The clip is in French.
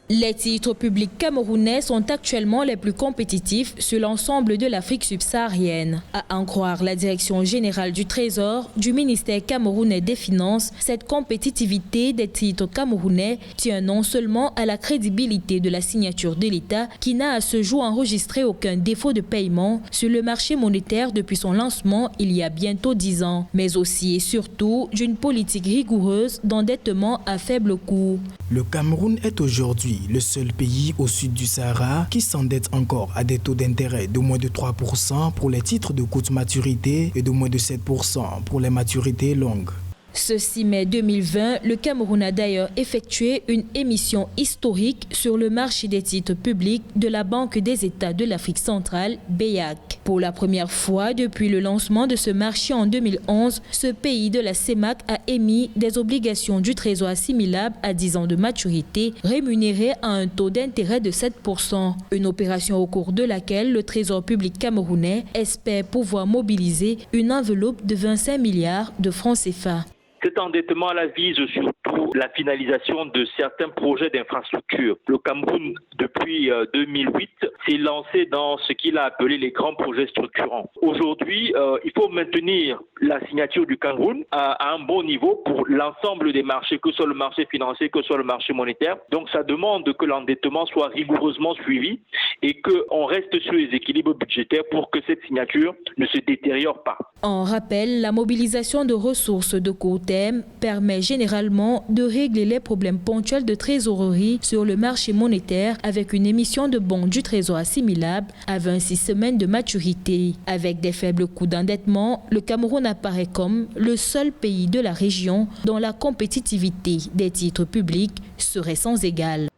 Les titres publics camerounais sont actuellement les plus compétitifs sur l'ensemble de l'Afrique subsaharienne. À en croire la Direction générale du Trésor du ministère camerounais des Finances, cette compétitivité des titres camerounais tient non seulement à la crédibilité de la signature de l'État qui n'a à ce jour enregistré aucun défaut de paiement sur le marché monétaire depuis son lancement il y a bientôt 10 ans, mais aussi et surtout d'une politique rigoureuse d'endettement à faible coût. Le Cameroun est aujourd'hui le seul pays au sud du Sahara qui s'endette encore à des taux d'intérêt de moins de 3% pour les titres de courte maturité et de moins de 7% pour les maturités longues. Ce 6 mai 2020, le Cameroun a d'ailleurs effectué une émission historique sur le marché des titres publics de la Banque des États de l'Afrique centrale, BEAC. Pour la première fois depuis le lancement de ce marché en 2011, ce pays de la CEMAC a émis des obligations du Trésor assimilables à 10 ans de maturité, rémunérées à un taux d'intérêt de 7%. Une opération au cours de laquelle le Trésor public camerounais espère pouvoir mobiliser une enveloppe de 25 milliards de francs CFA. Cet endettement-là vise surtout la finalisation de certains projets d'infrastructure. Le Cameroun, depuis 2008, s'est lancé dans ce qu'il a appelé les grands projets structurants. Aujourd'hui, il faut maintenir la signature du Cameroun à un bon niveau pour l'ensemble des marchés, que ce soit le marché financier, que ce soit le marché monétaire. Donc ça demande que l'endettement soit rigoureusement suivi et qu'on reste sur les équilibres budgétaires pour que cette signature ne se détériore pas. En rappel, la mobilisation de ressources de court terme permet généralement de régler les problèmes ponctuels de trésorerie sur le marché monétaire avec une émission de bons du Trésor assimilable à 26 semaines de maturité. Avec des faibles coûts d'endettement, le Cameroun apparaît comme le seul pays de la région dont la compétitivité des titres publics serait sans égale.